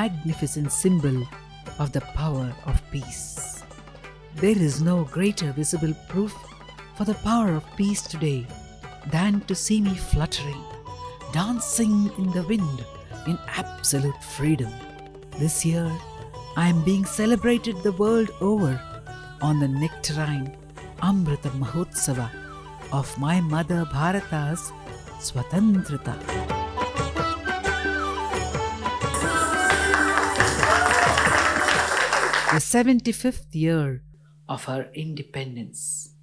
magnificent symbol of the power of peace. There is no greater visible proof for the power of peace today than to see me fluttering, dancing in the wind in absolute freedom. This year, I am being celebrated the world over on the nectarine Amrita Mahotsava of my mother Bharata's Swatantrata. The 75th year of her independence.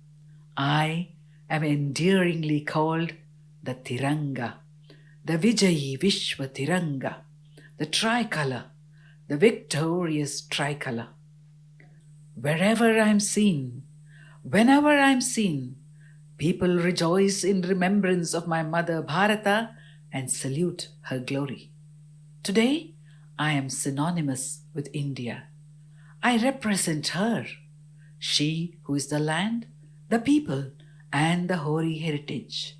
I am endearingly called the Tiranga, the Vijayi Vishwa Tiranga, the tricolor, the victorious tricolor. Wherever I am seen, whenever I am seen, people rejoice in remembrance of my mother Bharata and salute her glory. Today, I am synonymous with India. I represent her, she who is the land, the people, and the hoary heritage.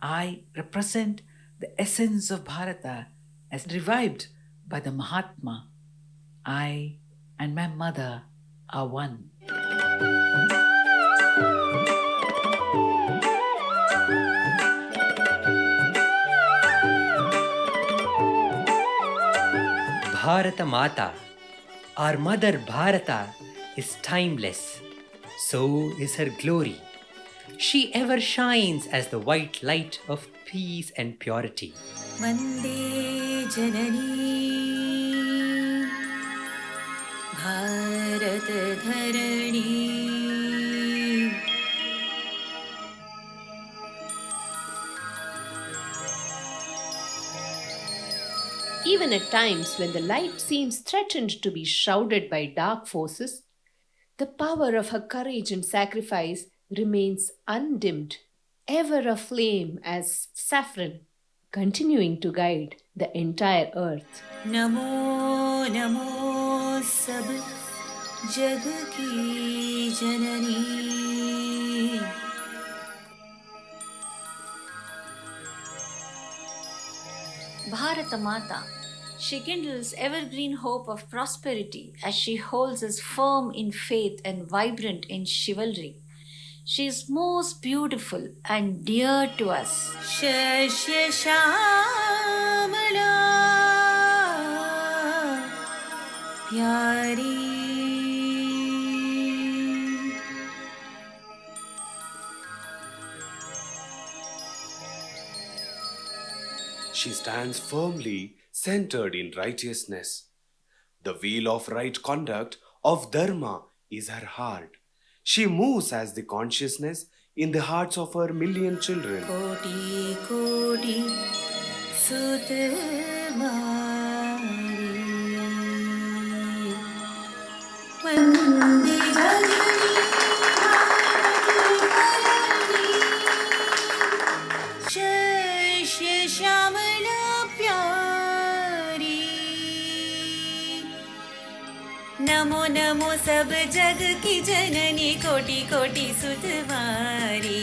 I represent the essence of Bharata as revived by the Mahatma. I and my mother are one. Bharata Mata, our mother Bharata, is timeless. So is her glory. She ever shines as the white light of peace and purity. Vande Janani Bharat Dharani. Even at times when the light seems threatened to be shrouded by dark forces, the power of her courage and sacrifice remains undimmed, ever aflame as saffron, continuing to guide the entire earth. Namo Namo Sab Jag Ki Janani. Bharata Mata, she kindles evergreen hope of prosperity as she holds us firm in faith and vibrant in chivalry. She is most beautiful and dear to us. Shashya Shamala Pyari. She stands firmly centered in righteousness. The wheel of right conduct of Dharma is her heart. She moves as the consciousness in the hearts of her million children. Koti Koti Sutmari Vande Janani Bharata Shashya Shamala Pyari. Namo Namo Sab Jag Ki Janani Koti Koti Sutmari.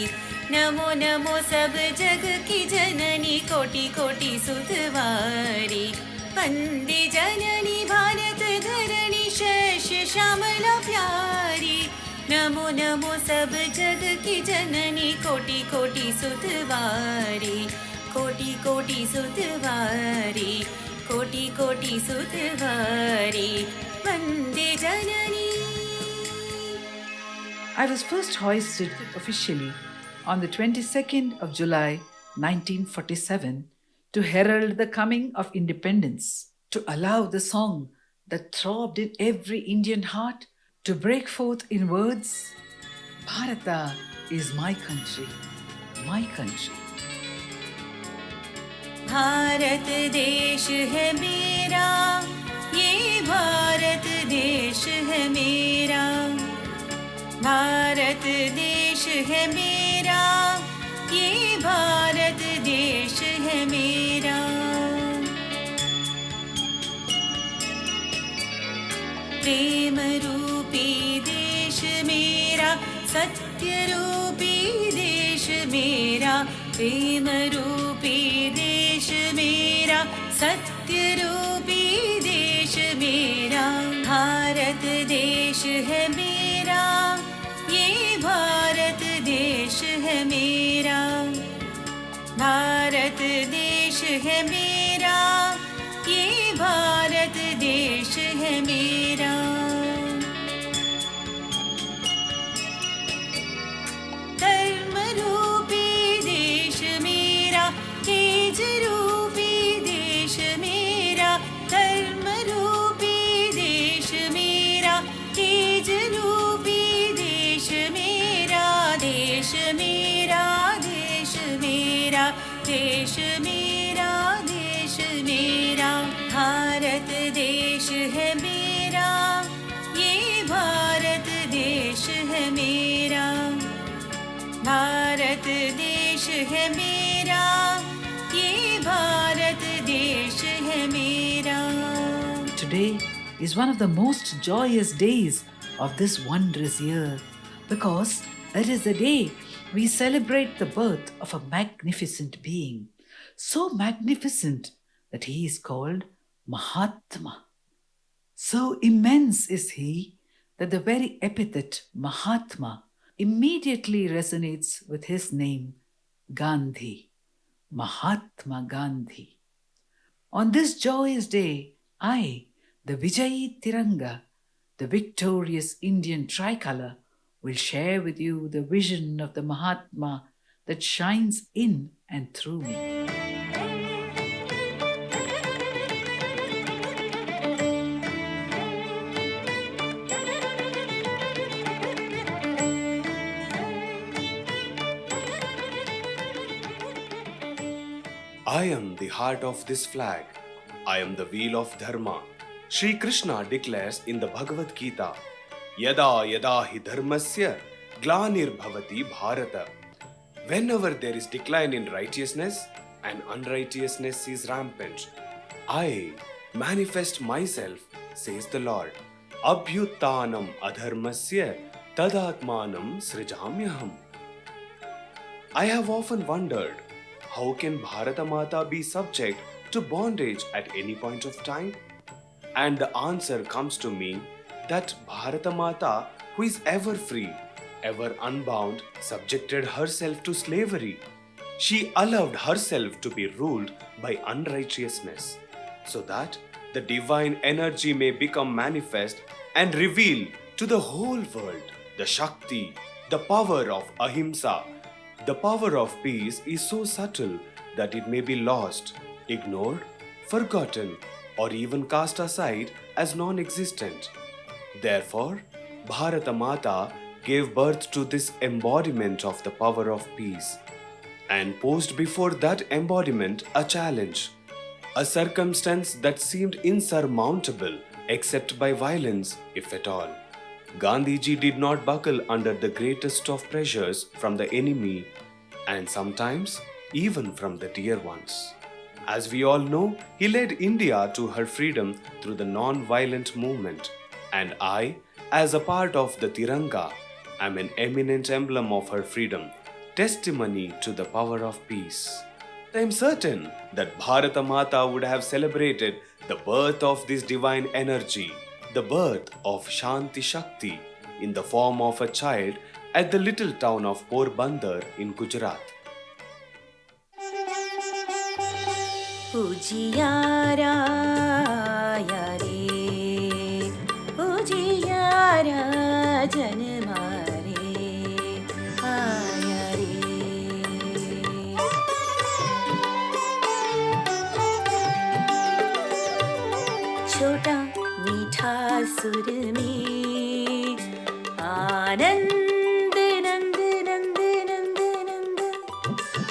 Namo Namo Sab Jag Ki Janani Koti Koti Sutmari. Vande Janani Bharat Dharani Shashya Shamala Pyari. Namo Namo Sab Jag Ki Janani Koti Koti Sutmari. Koti Koti Sutmari. Koti Koti Sutmari. Vande Janani. I was first hoisted officially on the 22nd of July 1947 to herald the coming of independence, to allow the song that throbbed in every Indian heart to break forth in words, Bharata is my country, my country. Bharat देश है मेरा, ये भारत देश है मेरा. भारत देश है मेरा, ये भारत देश है मेरा. प्रेम रूपी देश मेरा, सत्य रूपी देश मेरा. प्रेम रूपी देश मेरा, सत्य रूपी देश है मेरा, ये भारत देश है मेरा। धर्म रूपी देश मेरा, तेज रूपी देश मेरा। धर्म रूपी देश मेरा, तेज रूपी देश मेरा। देश मेरा, देश मेरा, देश मेरा, देश मेरा। भारत देश है मेरा, ये भारत देश है मेरा। भारत देश है मेरा, ये भारत देश है मेरा। Today is one of the most joyous days of this wondrous year because it is the day we celebrate the birth of a magnificent being, so magnificent that he is called Mahatma. So immense is he that the very epithet Mahatma immediately resonates with his name, Gandhi, Mahatma Gandhi. On this joyous day, I, the Vijayi Tiranga, the victorious Indian tricolor, will share with you the vision of the Mahatma that shines in and through me. I am the heart of this flag. I am the wheel of Dharma. Shri Krishna declares in the Bhagavad Gita, Yada yada hi dharmasya glanir bhavati bharata. Whenever there is decline in righteousness and unrighteousness is rampant, I manifest myself, says the Lord. Abhyuttanam adharmasya tadatmanam srijamyaham. I have often wondered, how can Bharata Mata be subject to bondage at any point of time? And the answer comes to me that Bharata Mata, who is ever free, ever unbound, subjected herself to slavery. She allowed herself to be ruled by unrighteousness, so that the divine energy may become manifest and reveal to the whole world the Shakti, the power of Ahimsa. The power of peace is so subtle that it may be lost, ignored, forgotten, or even cast aside as non-existent. Therefore, Bharata Mata gave birth to this embodiment of the power of peace and posed before that embodiment a challenge, a circumstance that seemed insurmountable except by violence, if at all. Gandhiji did not buckle under the greatest of pressures from the enemy and sometimes even from the dear ones. As we all know, he led India to her freedom through the non-violent movement, and I, as a part of the Tiranga, am an eminent emblem of her freedom, testimony to the power of peace. I am certain that Bharata Mata would have celebrated the birth of this divine energy, the birth of Shanthi Shakti in the form of a child at the little town of Porbandar in Gujarat. उजियारा यारे, उजियारा जनमारे आया रे। छोटा मीठा सुर में आनंद नंद नंद नंद नंद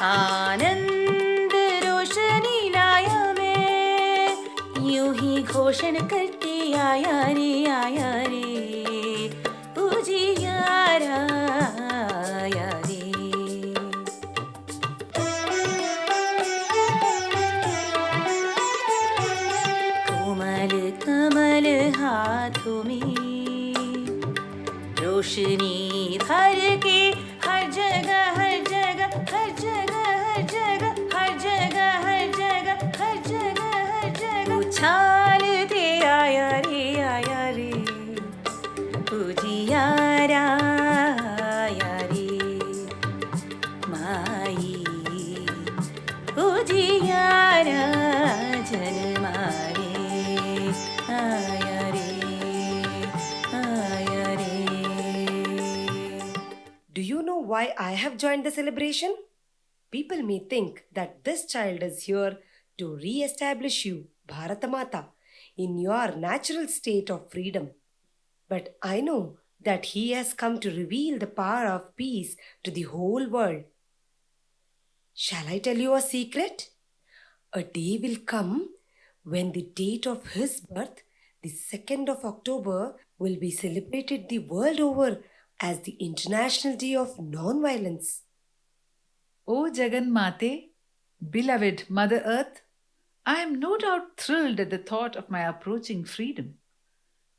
आनंद रोशनी लाया मैं, यूं ही घोषण करते आया रे उजियारा आया रे। कोमल कमल हाथों में रोशनी भर के हर जगह हर जगह हर जगह हर जगह हर जगह हर जगह हर जगह हर जगह उछालते आया रे उजियारा आया रे माई उजियारा why I have joined the celebration? People may think that this child is here to re establish you, Bharatamata, in your natural state of freedom. But I know that he has come to reveal the power of peace to the whole world. Shall I tell you a secret? A day will come when the date of his birth, the 2nd of October, will be celebrated the world over as the International Day of Non-Violence. O Jaganmate, beloved Mother Earth, I am no doubt thrilled at the thought of my approaching freedom.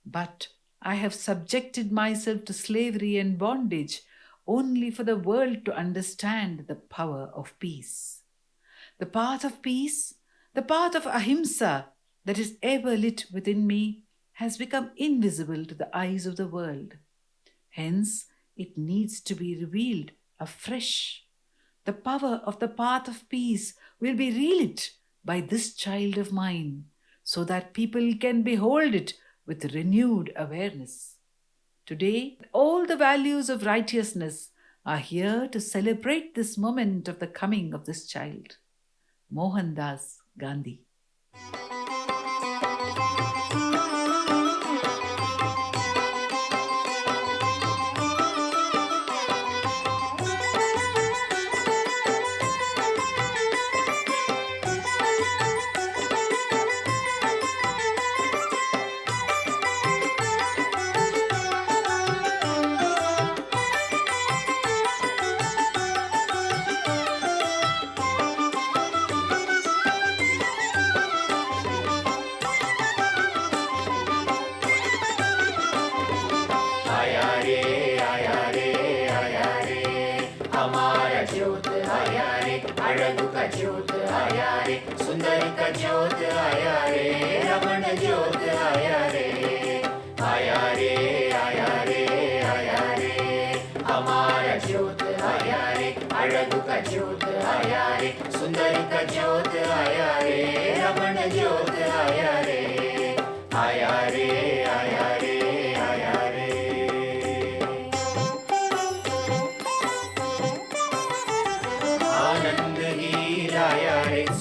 But I have subjected myself to slavery and bondage only for the world to understand the power of peace. The path of peace, the path of ahimsa that is ever lit within me, has become invisible to the eyes of the world. Hence, it needs to be revealed afresh. The power of the path of peace will be relit by this child of mine, so that people can behold it with renewed awareness. Today, all the values of righteousness are here to celebrate this moment of the coming of this child. Mohandas Gandhi.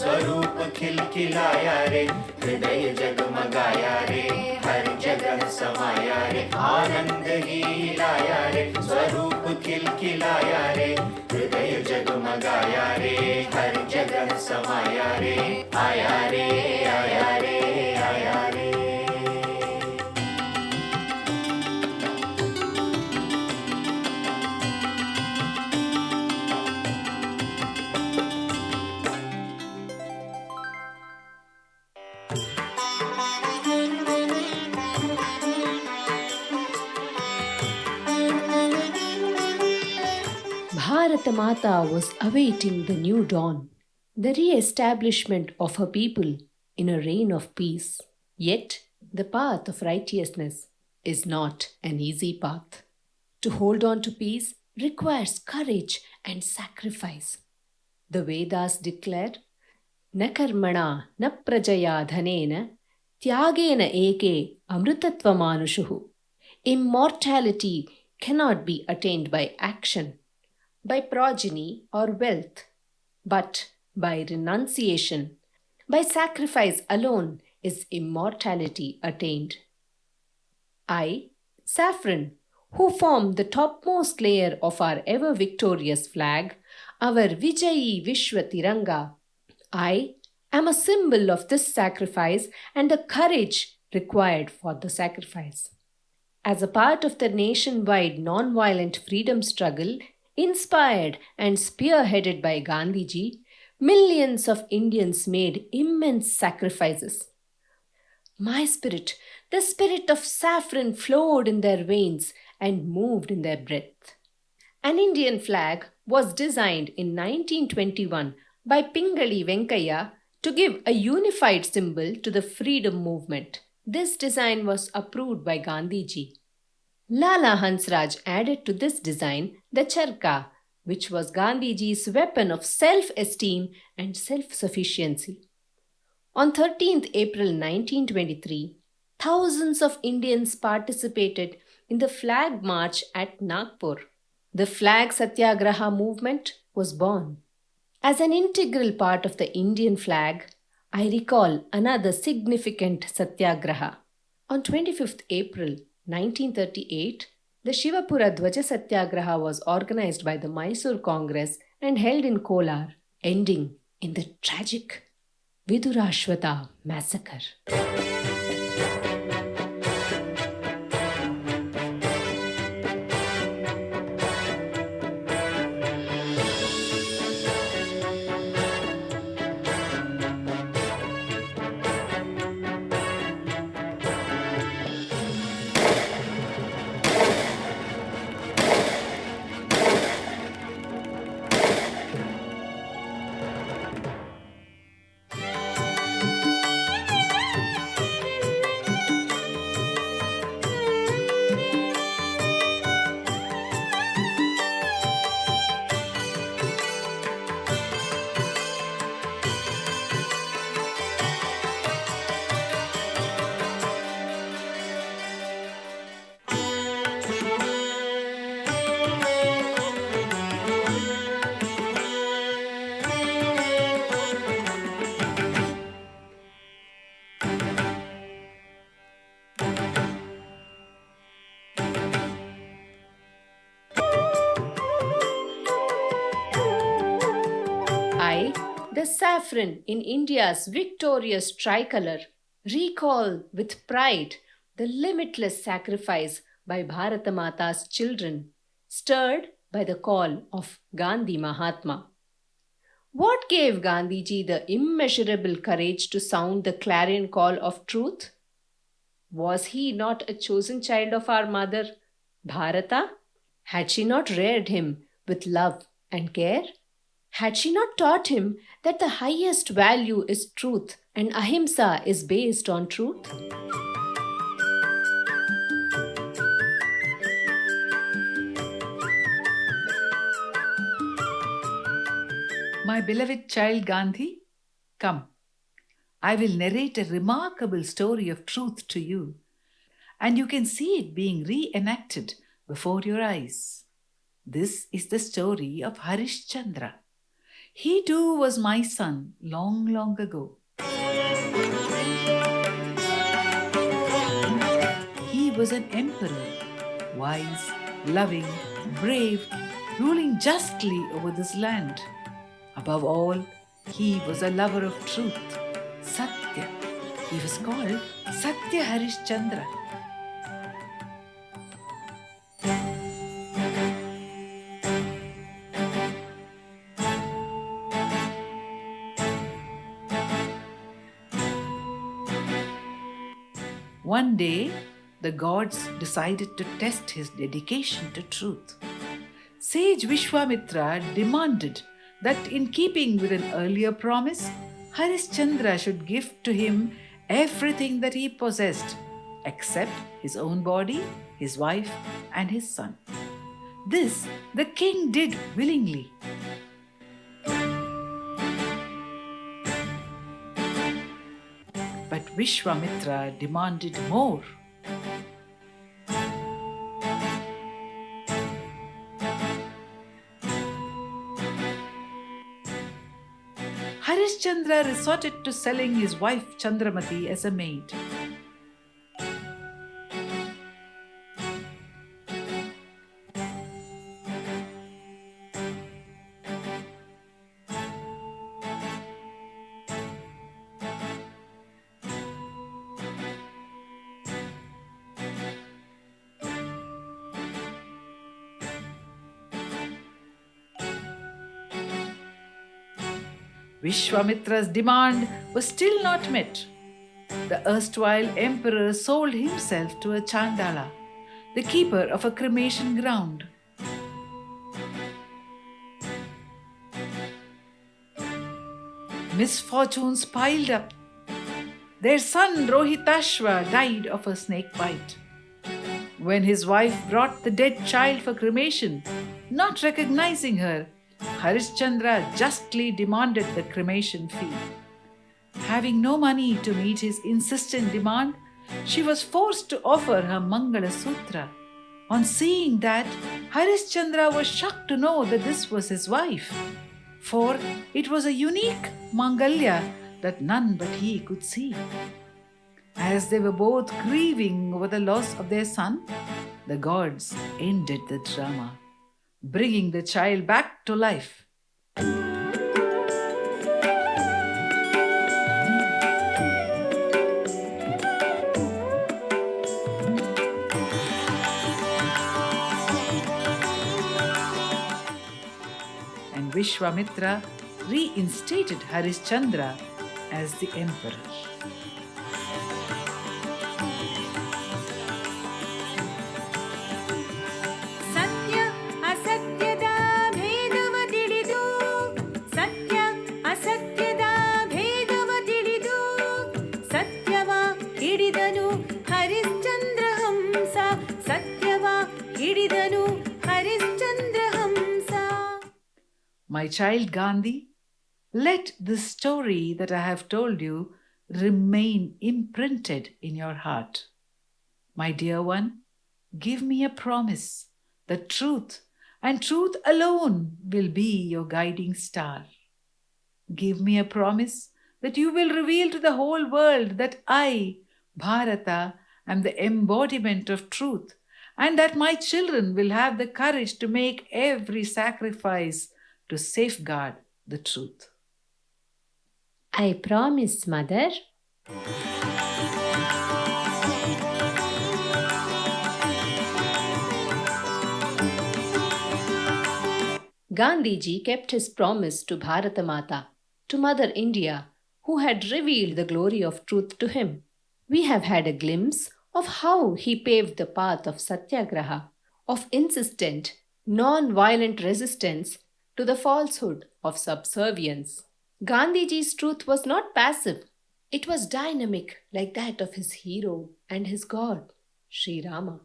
स्वरूप खिलखिलाया रे, हृदय जगमगाया रे, हर जगह समाया रे, आनंद ही लाया रे, स्वरूप खिलखिलाया रे, हृदय जगमगाया रे, हर जगह समाया रे, आया रे, आया रे, आया रे। Bharata Mata was awaiting the new dawn, the re-establishment of her people in a reign of peace. Yet, the path of righteousness is not an easy path. To hold on to peace requires courage and sacrifice. The Vedas declare, "Na karmana na prajaya dhanena tyagena eke amritatvamanushushu." Immortality cannot be attained by action, by progeny or wealth, but by renunciation, by sacrifice alone is immortality attained. I, Saffron, who form the topmost layer of our ever victorious flag, our Vijayi Vishwa Tiranga, I am a symbol of this sacrifice and the courage required for the sacrifice. As a part of the nationwide non-violent freedom struggle, inspired and spearheaded by Gandhiji, millions of Indians made immense sacrifices. My spirit, the spirit of saffron, flowed in their veins and moved in their breath. An Indian flag was designed in 1921 by Pingali Venkayya to give a unified symbol to the freedom movement. This design was approved by Gandhiji. Lala Hansraj added to this design the charkha, which was Gandhiji's weapon of self-esteem and self-sufficiency. On 13th April 1923, thousands of Indians participated in the flag march at Nagpur. the flag satyagraha movement was born. As an integral part of the Indian flag, I recall another significant satyagraha. On 25th April 1938, the Shivapura Dwaja Satyagraha was organized by the Mysore Congress and held in Kolar, ending in the tragic Vidurashwata massacre. I, the saffron in India's victorious tricolor, recall with pride the limitless sacrifice by Bharata Mata's children, stirred by the call of Gandhi Mahatma. What gave Gandhiji the immeasurable courage to sound the clarion call of truth? Was he not a chosen child of our mother, Bharata? Had she not reared him with love and care? Had she not taught him that the highest value is truth and ahimsa is based on truth? My beloved child Gandhi, come. I will narrate a remarkable story of truth to you, and you can see it being reenacted before your eyes. This is the story of Harishchandra. He too was my son long, long ago. He was an emperor, wise, loving, brave, ruling justly over this land. Above all, he was a lover of truth, Satya. He was called Satya Harishchandra. One day, the gods decided to test his dedication to truth. Sage Vishwamitra demanded that in keeping with an earlier promise, Harishchandra should give to him everything that he possessed, except his own body, his wife, and his son. This the king did willingly. But Vishwamitra demanded more. Harishchandra resorted to selling his wife Chandramati as a maid. Vishwamitra's demand was still not met. The erstwhile emperor sold himself to a Chandala, the keeper of a cremation ground. Misfortunes piled up. Their son Rohitashva died of a snake bite. When his wife brought the dead child for cremation, not recognizing her, Harishchandra justly demanded the cremation fee. Having no money to meet his insistent demand, she was forced to offer her Mangala Sutra, On seeing that, Harishchandra was shocked to know that this was his wife, for it was a unique Mangalya that none but he could see. As they were both grieving over the loss of their son, the gods ended the drama, bringing the child back to life. And Vishwamitra reinstated Harishchandra as the emperor. ಸತ್ಯ ಅಸತ್ಯದ ಭೇದವ ತಿಳಿದು ಸತ್ಯ ಅಸತ್ಯದ ಭೇದವ ತಿಳಿದು ಸತ್ಯವ ಹಿಡಿದನು ಹರಿಶ್ಚಂದ್ರ ಹಂಸ ಸತ್ಯವ ಹಿಡಿದನು ಹರಿಶ್ಚಂದ್ರ ಹಂಸ. My child Gandhi, let this story that I have told you remain imprinted in your heart. My dear one, give me a promise that truth and truth alone will be your guiding star. Give me a promise that you will reveal to the whole world that I, Bharata, am the embodiment of truth, and that my children will have the courage to make every sacrifice to safeguard the truth. I promise, Mother. Gandhiji kept his promise to Bharata Mata, to Mother India, who had revealed the glory of truth to him. We have had a glimpse of how he paved the path of satyagraha, of insistent, non-violent resistance to the falsehood of subservience. Gandhiji's truth was not passive. It was dynamic like that of his hero and his God, Sri Rama.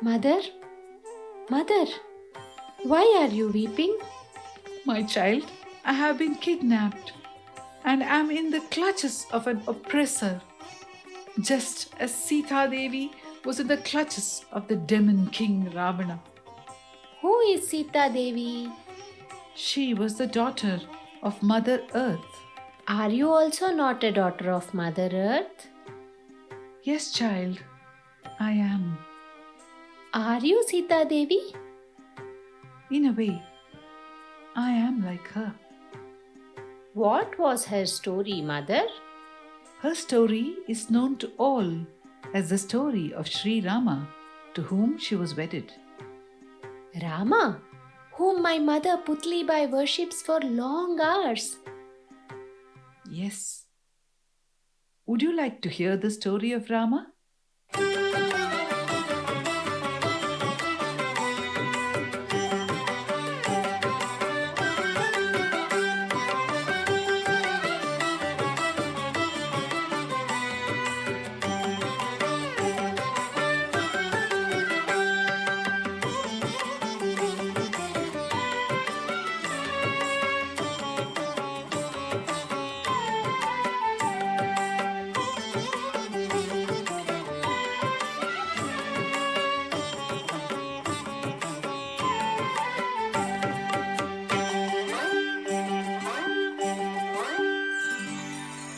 Mother, Mother, why are you weeping? My child, I have been kidnapped and am in the clutches of an oppressor, just as Sita Devi was in the clutches of the demon king Ravana. Who is Sita Devi? She was the daughter of Mother Earth. Are you also not a daughter of Mother Earth? Yes, child, I am. Are you Sita Devi? In a way, I am like her. What was her story, Mother? Her story is known to all as the story of Sri Rama, to whom she was wedded. Rama, whom my mother Putlibai worships for long hours. Yes. Would you like to hear the story of Rama?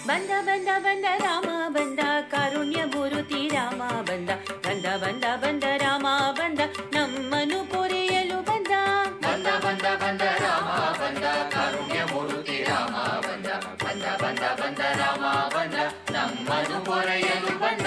ಬಂದ ಬಂದ ಬಂದ ರಾಮ ಬಂದ ಕಾರುಣ್ಯ ಮೂರುತಿ ರಾಮ ಬಂದ ಬಂದ ಬಂದ ಬಂದ ರಾಮ ಬಂದ ನಮ್ಮನು ಪೊರೆಯಲು ಬಂದ ಬಂದ ಬಂದ ಬಂದ ರಾಮ ಬಂದ ಕಾರುಣ್ಯ ಮೂರುತಿ ರಾಮ ಬಂದ ಬಂದ ಬಂದ ಬಂದ ರಾಮ ಬಂದ ನಮ್ಮನು ಪೊರೆಯಲು ಬಂದ.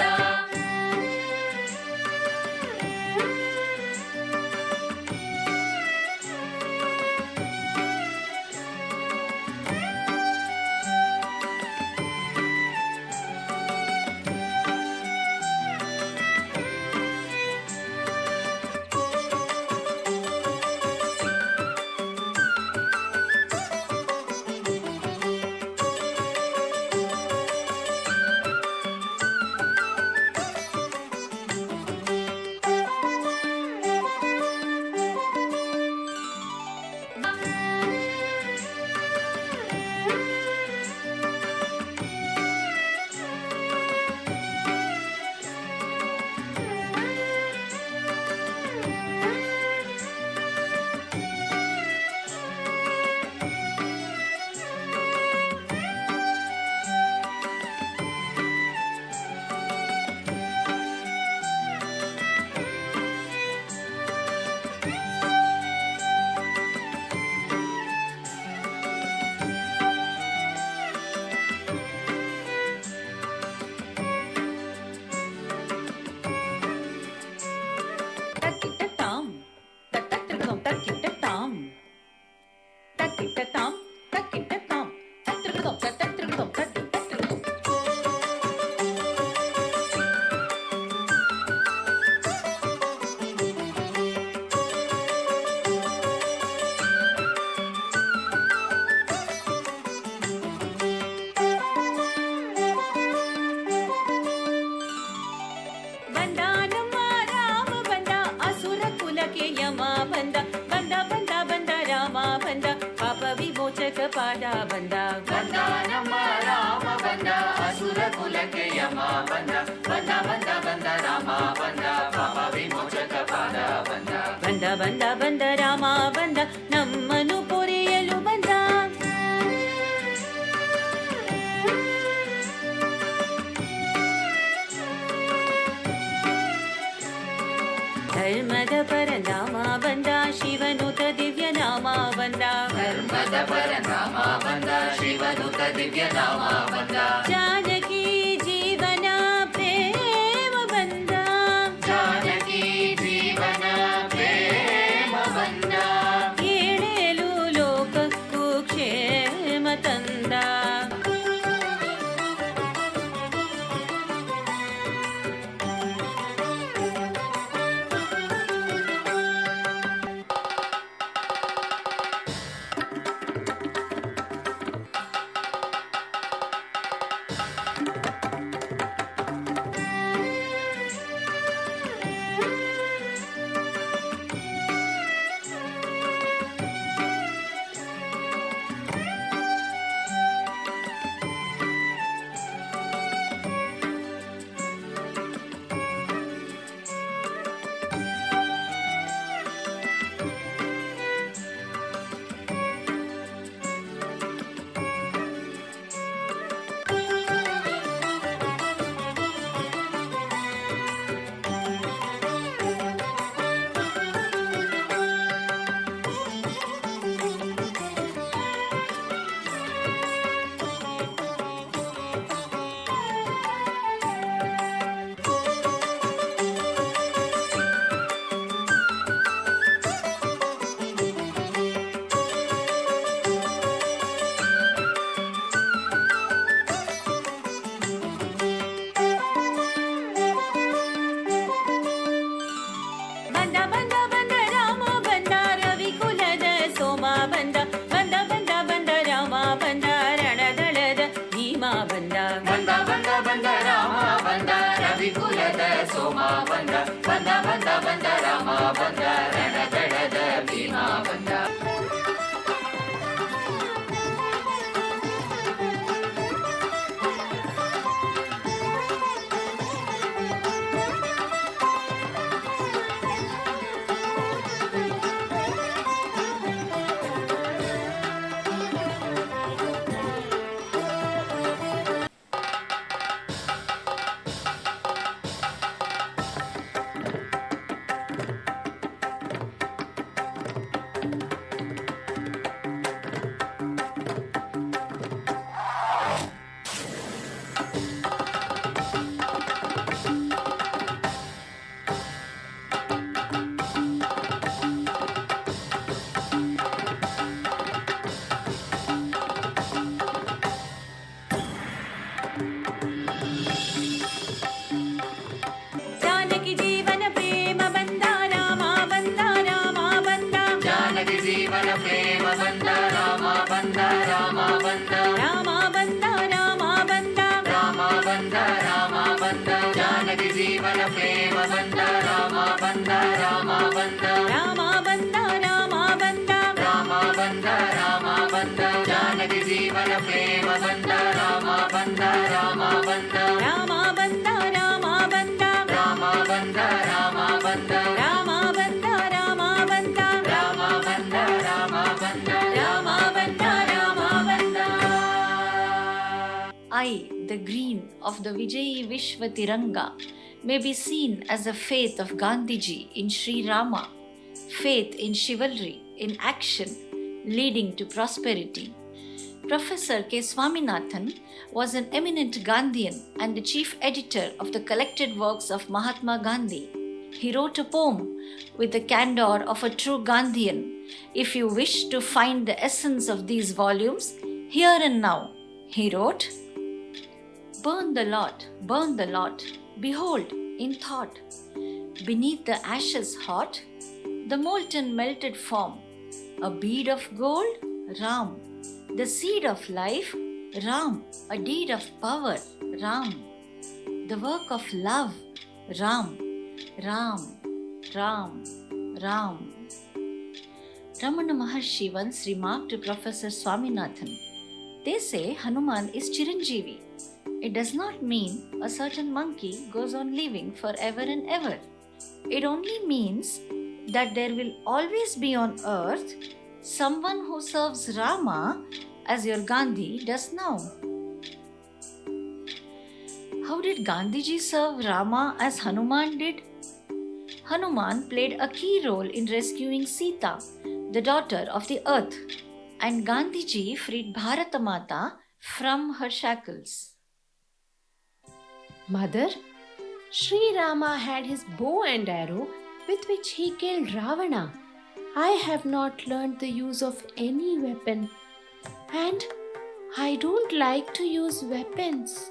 takittatam, takittatam, tatrikadam, tatrikadam, tatrikadam. ಬಂದ ನಮ್ಮ ರಾಮ ಬಂದ ಅಸುರ ಕುಲಕ್ಕೆ ಯಮ ಬಂದ ಬಂದ ಬಂದ ಬಂದ ರಾಮ ಬಂದ ಪಾಪ ವಿಮೋಚಕ ಪಾದ ಬಂದ ಬಂದ ನಮ್ಮ ರಾಮ ಬಂದ ಅಸುರ ಕುಲಕ್ಕೆ ಯಮ ಬಂದ ಬಂದ ಬಂದ ಬಂದ ರಾಮ ಬಂದ ಪಾಪ ವಿಮೋಚಕ ಪಾದ ಬಂದ ಬಂದ ಬಂದ ಬಂದ ರಾಮ ಬಂದ ನಮ್ಮನು ಪೊರೆಯಲು ಬಂದ ಧರ್ಮದ ಪರನಾಮ ಬಂದ ಶಿವನುತ ದಿವ್ಯ ನಾಮ ಬಂದ ಧರ್ಮದ ಪರನಾಮ ಬಂದ ಶಿವನುತ ದಿವ್ಯ ನಾಮ ಬಂದ ಜಾನಕಿ ಜೀವನ ಪ್ರೇಮ ಬಂದ ಜಾನಕಿ ಜೀವನ ಪ್ರೇಮ ಬಂದ ಏಳೇಲು ಲೋಕಕ್ಕೂ ಕ್ಷೇಮ ತಂದ ಬಂದ ಬಂದ ಬಂದ ರಾಮ ಬಂದ ರವಿ ಕುಲದ ಸೋಮ ಬಂದ ಬಂದ ಬಂದ ಬಂದ ರಾಮ ಬಂದ ರಣದಳದ ಭೀಮ ಬಂದ ಬಂದ ಬಂದ ಬಂದ ರಾಮ ಬಂದ ರವಿ ಕುಲದ ಸೋಮ ಬಂದ ಬಂದ ಬಂದ ಬಂದ ರಾಮ ಬಂದ ರಣದಳದ ಭೀಮ ಬಂದ ಜಾನಕಿ ಜೀವನ ಪ್ರೇಮ ಬಂದ ರಾಮ ಬಂದ ರಾಮ ಬಂದ ಜಾನಕಿ ಜೀವನ ಪ್ರೇಮ ಬಂದ ರಾಮ ಬಂದ ರಾಮ ಬಂದ ರಾಮ ಬಂದ ರಾಮ ಬಂದ ರಾಮ ಬಂದ ರಾಮ ಬಂದ ಜಾನಕಿ ಜೀವನ ಪ್ರೇಮ ಬಂದ ರಾಮ ಬಂದ ರಾಮ ಬಂದ ರಾಮ ಬಂದ ರಾಮ ಬಂದ ರಾಮ ಬಂದ ರಾಮ ಬಂದ ಜಾನಕಿ ಜೀವನ ಪ್ರೇಮ ಬಂದ ರಾಮ ಬಂದ ರಾಮ ಬಂದ ರಾಮ ಬಂದ ರಾಮ ಬಂದ ರಾಮ ಬಂದ ರಾಮ ಬಂದ ರಾಮ ಬಂದ ರಾಮ ಬಂದ ರಾಮ ಬಂದ ರಾಮ ಬಂದ ರಾಮ ಬಂದ ರಾಮ ಬಂದ I, the green of the Vijayi Vishwa Tiranga, may be seen as the faith of Gandhiji in Sri Rama, faith in chivalry, in action, leading to prosperity. Professor K. Swaminathan was an eminent Gandhian and the chief editor of the collected works of Mahatma Gandhi. He wrote a poem with the candor of a true Gandhian. If you wish to find the essence of these volumes, here and now, he wrote, burn the lot, behold, in thought, beneath the ashes hot, the molten melted form, a bead of gold, Ram, the seed of life, Ram, a deed of power, Ram, the work of love, Ram, Ram, Ram, Ram. Ramana Maharshi once remarked to Professor Swaminathan, they say Hanuman is Chiranjeevi. It does not mean a certain monkey goes on living forever and ever. It only means that there will always be on earth someone who serves Rama as your Gandhi does now. How did Gandhiji serve Rama as Hanuman did? Hanuman played a key role in rescuing Sita, the daughter of the earth, and Gandhiji freed Bharata Mata from her shackles. Mother, Sri Rama had his bow and arrow with which he killed Ravana. I have not learned the use of any weapon, and I don't like to use weapons.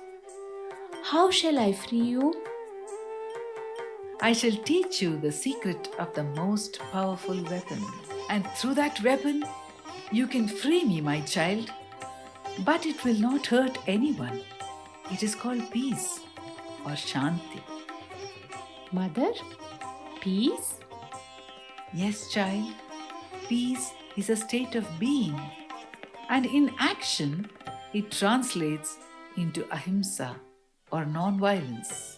How shall I free you? I shall teach you the secret of the most powerful weapon. And through that weapon, you can free me, my child. But it will not hurt anyone. It is called peace or Shanthi. Mother, peace? Yes, child. Peace is a state of being. And in action, it translates into ahimsa or non-violence.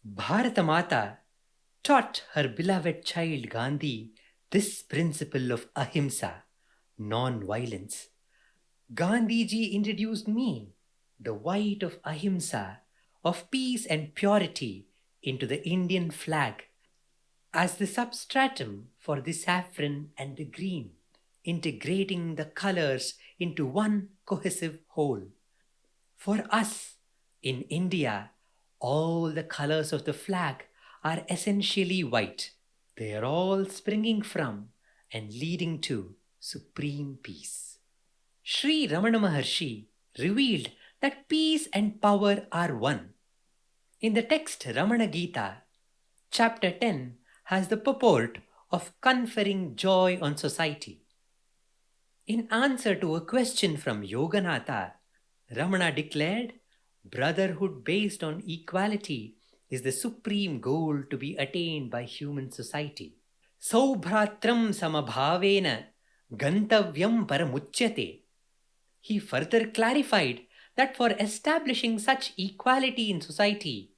Bharata Mata taught her beloved child Gandhi this principle of ahimsa, non-violence. Gandhiji introduced me, the white of ahimsa, of peace and purity, into the Indian flag as the substratum for the saffron and the green, integrating the colors into one cohesive whole. For us, in India, all the colors of the flag are essentially white. They are all springing from and leading to supreme peace. Sri Ramana Maharshi revealed that peace and power are one. In the text Ramana Gita, chapter 10 has the purport of conferring joy on society. In answer to a question from Yoganatha, Ramana declared, brotherhood based on equality is the supreme goal to be attained by human society. Saubhratram samabhavena gantavyam paramuchyate. He further clarified that for establishing such equality in society,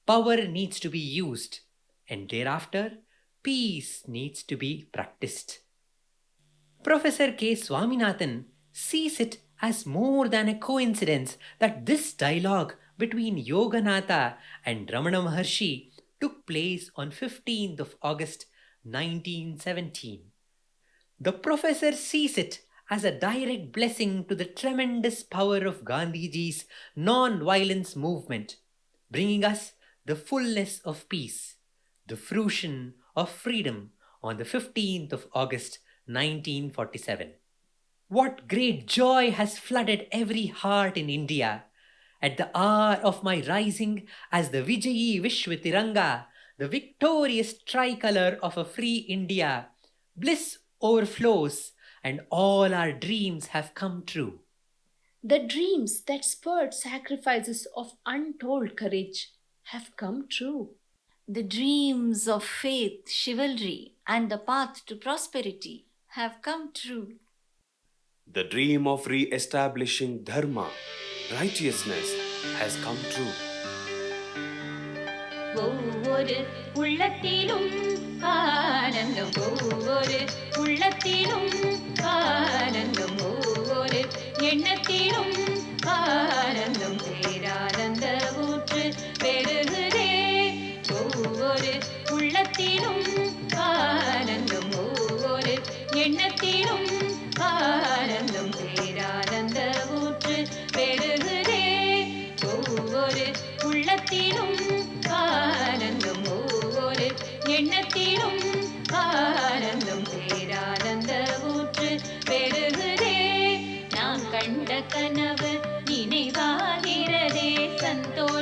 power needs to be used, and thereafter, peace needs to be practiced. Professor K. Swaminathan sees it as more than a coincidence that this dialogue between Yoganatha and Ramana Maharshi took place on 15th of August 1917. The professor sees it as a direct blessing to the tremendous power of Gandhiji's non-violence movement, bringing us the fullness of peace, the fruition of freedom on the 15th of August 1947. What great joy has flooded every heart in India at the hour of my rising as the Vijayi Vishwa Tiranga, the victorious tricolor of a free India. Bliss overflows and all our dreams have come true. The dreams that spurred sacrifices of untold courage have come true. The dreams of faith, chivalry, and the path to prosperity have come true. The dream of re-establishing dharma, righteousness, has come true. ஒவ்வொரு உள்ளத்திலும் ஆனந்தம், ஒவ்வொரு உள்ளத்திலும் ஆனந்தம், ஒவ்வொரு எண்ணத்திலும் ஆனந்தம், பேரானந்த ஊற்று பெருகுதே. ஒவ்வொரு உள்ளத்திலும் ஆனந்தம்,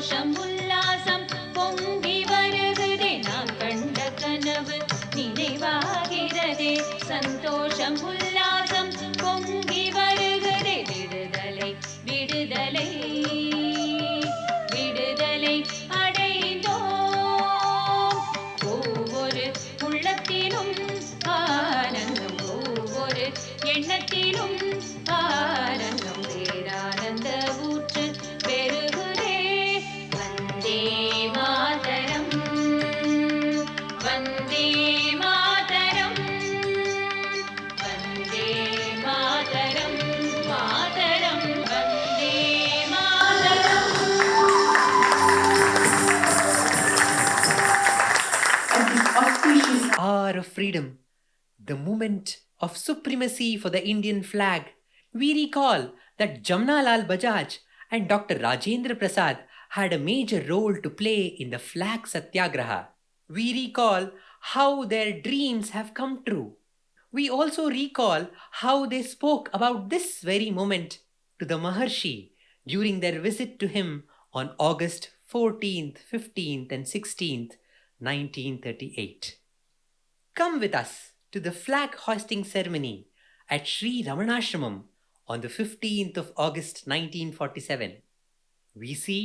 சந்தோஷம் உல்லாசம் பொங்கி வருகிறதே நான் கண்ட கனவு நினைவாகிறதே சந்தோஷம் உல்லாசம் பொங்கி வருகிறதே விடுதலை விடுதலை விடுதலை அடைந்தோம் ஒவ்வொரு உள்ளத்திலும் ஆனந்தம் ஒவ்வொரு எண்ணத்திலும் ஆனந்தம் பேரானந்த ஊற்று பெருகுதே Vande Mataram Vande Mataram Vande Mataram Mataram Vande Mataram. At this auspicious hour of freedom, the moment of supremacy for the Indian flag, we recall that Jamnalal Bajaj and Dr. Rajendra Prasad had a major role to play in the flag satyagraha. We recall how their dreams have come true. We also recall how they spoke about this very moment to the Maharshi during their visit to him on August 14th, 15th, and 16th, 1938. Come with us to the flag hoisting ceremony at Sri Ramanashramam on the 15th of August 1947. We see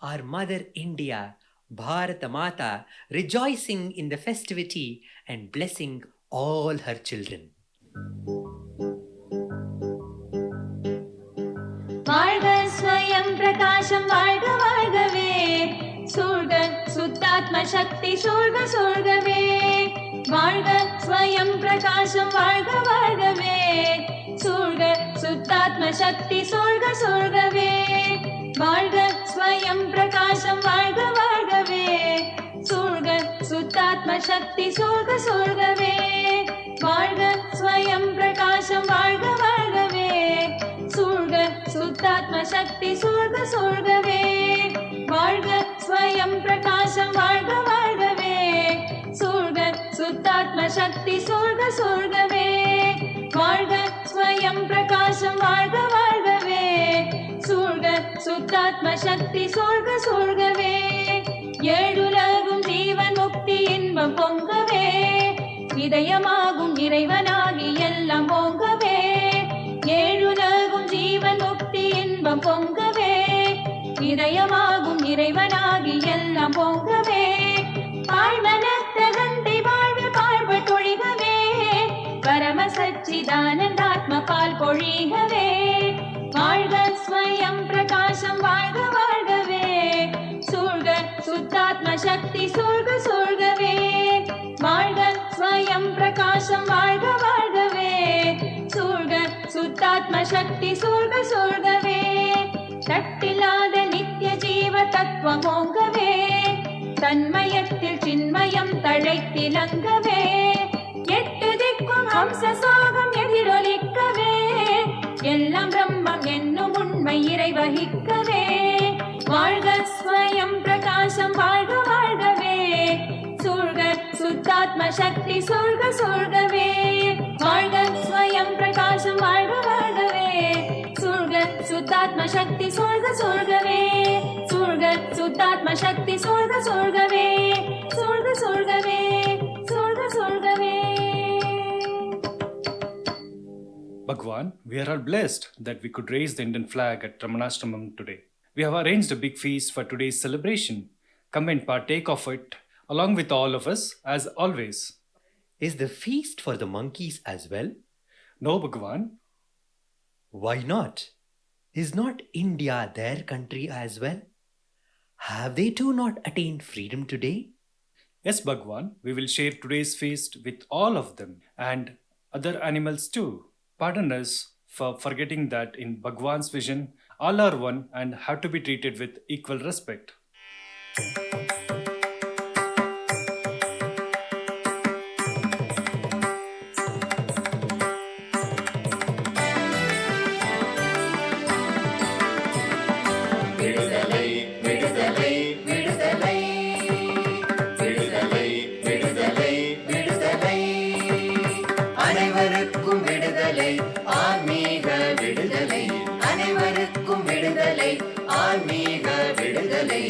our Mother India, Bharata Mata, rejoicing in the festivity and blessing all her children. வாழ்க ஸ்வயம் பிரகாசம் வாழ்க வாழ்கவே சூழ்க சுத்தாத்ம சக்தி சூழ்க சூழ்கவே வாழ்க ஸ்வயம் பிரகாசம் வாழ்க வாழ்கவே சூழ்க சுத்தாத்ம சக்தி சூழ்க சூழ்கவே வாழ்க ஸ்வயம் பிரகாசம் வாழ்க வாழ்கவே சூழ்க சுத்தாத்ம சக்தி சூழ்க சூழ்கவே வாழ்க ஸ்வயம் பிரகாசம் வாழ்க வாழ்கவே சூழ்க சுத்தாத்ம சக்தி சூழ்க சூழ்கவே வாழ்க ஸ்வயம் பிரகாசம் வாழ்க வாழ்கவே சூழ்க சுத்தாத்ம சக்தி சூழ்க சூழ்கவே வாழ்க ஸ்வயம் பிரகாசம் வாழ்க வாழ்கவே சூழ்க சுத்தாத்ம சக்தி சூழ்க சூழ்கவே ஏழுலகும் ஜீவன் முக்தி இன்பம் பொங்கவே இதயமாகும் இறைவனாகி எல்லாம் ஓங்கவே ஏழுலகும் ஜீவன் முக்தி இன்பம் பொங்கவே இதயமாகும் இறைவனாகி எல்லாம் பொங்கவே பாழ்மனத்தகந்தை வாழ்வு பாழ்வு தொழிகவே பரம சச்சிதானந்தாத்ம பால் பொழிகவே வாழ்க ஸ்வயம் பிரகாசம் வாழ்க வாழ்கவே சூழ்க சுத்தாத்ம சக்தி சூழ்க சூழ்கவே வாழ்க ஸ்வயம் பிரகாசம் வாழ்க வாழ்கவே சூழ்க சுத்தாத்ம சக்தி சூழ்க சூழ்கவே தட்டில்லாத நித்திய ஜீவ தத்துவம் ஓங்கவே தன்மயத்தில் சின்மயம் தழைத்திலங்கவே எட்டு திக்கும் ஹம்ச சோகம் எதிரொலிக்கவே எல்லாம் பிரம்மம் என்னும் உண்மை இறை வகிக்கவே வாழ்க ஸ்வயம் பிரகாசம் வாழ்க வாழ்கவே சூழ்க சுத்தாத்ம சக்தி சூழ்க சூழ்கவே வாழ்க ஸ்வயம் பிரகாசம் வாழ்க வாழ்கவே சூழ்க சுத்தாத்ம சக்தி சூழ்க சூழ்கவே சூழ்க சுத்தாத்ம சக்தி சூழ்க சூழ்கவே சூழ்க சூழ்கவே சூழ்க சூழ்கவே. Bhagwan, we are all blessed that we could raise the Indian flag at Ramanashramam today. We have arranged a big feast for today's celebration. Come and partake of it along with all of us as always. Is the feast for the monkeys as well? No, Bhagwan. Why not? Is not India their country as well? Have they too not attained freedom today? Yes, Bhagwan, we will share today's feast with all of them and other animals too. Pardon us for forgetting that in Bhagwan's vision, all are one and have to be treated with equal respect. விடுதலை விடுதலை விடுதலை விடுதலை விடுதலை விடுதலை அனைவருக்கும் விடுதலை ஆன்மீக விடுதலை அனைவருக்கும் விடுதலை ஆன்மீக விடுதலை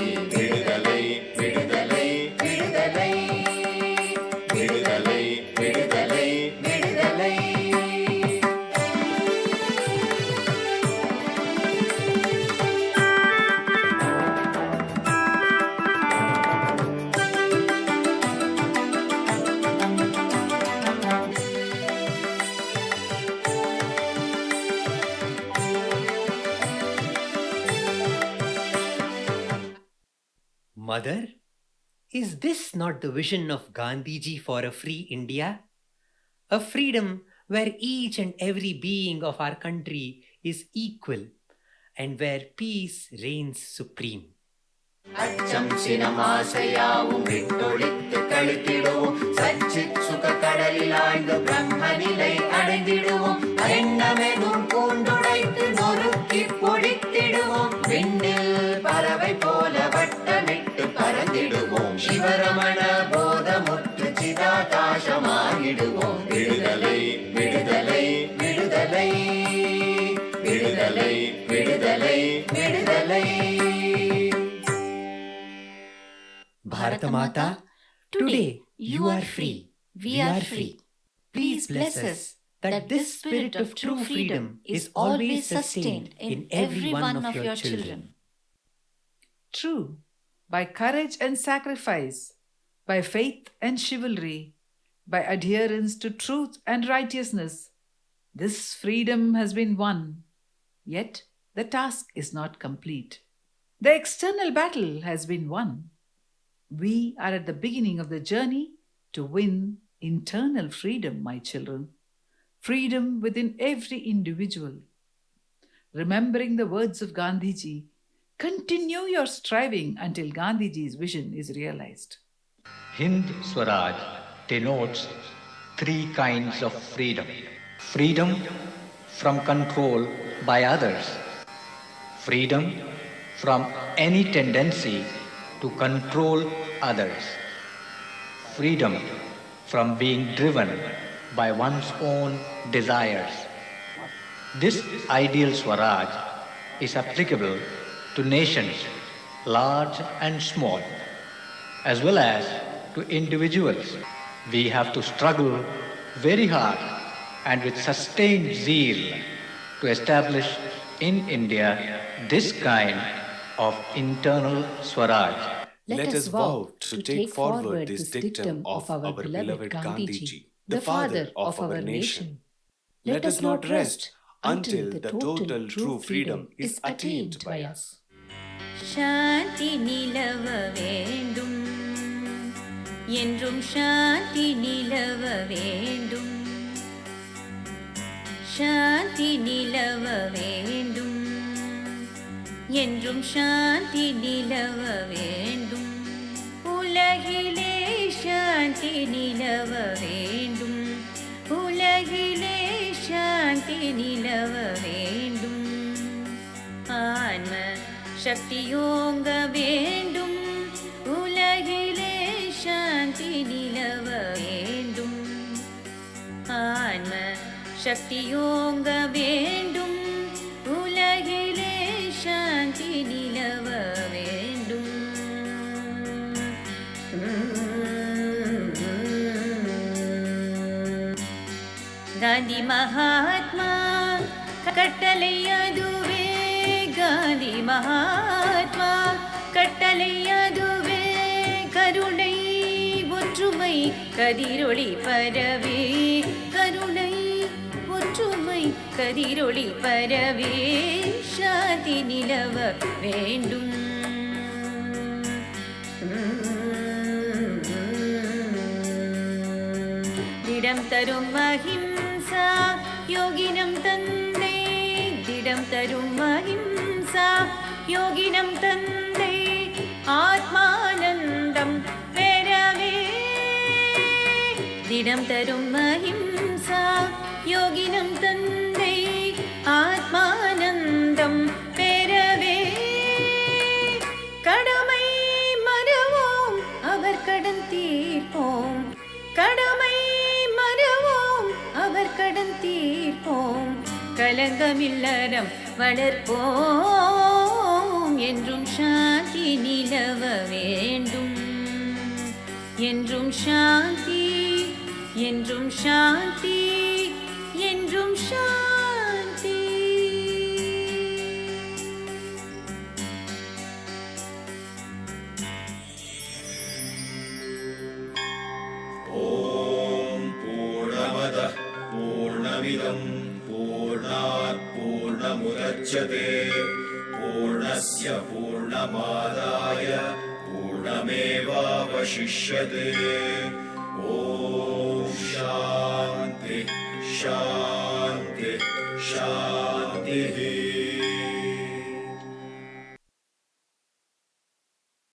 Mother, is this not the vision of Gandhiji for a free India? A freedom where each and every being of our country is equal and where peace reigns supreme. அச்சம் சினமாசையாவும் விட்டொழித்து கழித்திடுவோம். சச்சித் சுக கடலில் ஆழ்ந்து பிரம்ம நிலை அடைந்திடுவோம். எண்ணமெனும் பூண்டுடைத்து நொறுக்கி பொழித்திடுவோம். விண்ணில் பறவை போல வட்டமிட்டு பறந்திடுவோம். சிவரமண போதமுற்று சிதாகாசமாகிடுவோம். விடுதலை விடுதலை விடுதலை விடுதலை விடுதலை விடுதலை. Bharata Mata, today you are free. We are free. Please bless us that this spirit of true freedom is always sustained in every one of your children. True, by courage and sacrifice, by faith and chivalry, by adherence to truth and righteousness, this freedom has been won. Yet the task is not complete. The external battle has been won. We are at the beginning of the journey to win internal freedom, my children. Freedom within every individual. Remembering the words of Gandhiji, continue your striving until Gandhiji's vision is realized. Hind Swaraj denotes three kinds of freedom. Freedom from control by others. Freedom from any tendency to control others. Freedom from being driven by one's own desires. This ideal Swaraj is applicable to nations, large and small, as well as to individuals. We have to struggle very hard and with sustained zeal to establish in India this kind of internal Swaraj. Let us vow to take forward this dictum of our beloved Gandhiji, the father of our nation. Let us not rest until the total true freedom is attained by us. சாந்தி நிலவ வேண்டும் என்றும் சாந்தி நிலவ வேண்டும் சாந்தி நிலவ வேண்டும் என்றும் சாந்தி நிலவ வேண்டும் உலகிலே சாந்தி நிலவ வேண்டும் உலகிலே சாந்தி நிலவ வேண்டும் ஆன்ம சக்தியோங்க வேண்டும் உலகிலே சாந்தி நிலவ வேண்டும் ஆன்ம சக்தியோங்க வேண்டும் உலகிலே சாந்தி நிலவ வேண்டும் காந்தி மகாத்மா கட்டளை அதுவே காந்தி மகாத்மா கட்டளை அதுவே கருணை ஒற்றுமை கதிரொளி பரவே கருணை ஒற்றுமை கதிரொளி பரவே சாந்தி நிலவ வேண்டும் திடம் தரும் அஹிம்சா யோகினம் தந்தை திடம் தரும் அஹிம்சா யோகினம் தந்தை ஆத்மானந்தம் பெறவே திடம் தரும் அஹிம்சா யோகினம் தந்தை ஆத்மானந்தம் பெறவே கடமை மறவோம் அவர் கடன் தீர்ப்போம் கடமை மறவோம் அவர் கடன் தீர்ப்போம் கலங்கமில்லறம் வளர்ப்போம் என்றும் சாந்தி நிலவ வேண்டும் என்றும் சாந்தி என்றும் சாந்தி என்றும் சாந்தி ஓம் பூர்ணமதః பூர்ணமிதம் பூர்ணாத் பூர்ணமுதச்யதே பூர்ணஸ்ய பூர்ணமாதாய பூர்ணமேவாவசிஷ்யதே पूर्णमेवावशिष्यते। ॐ शान्ति शान्ति शान्तिः।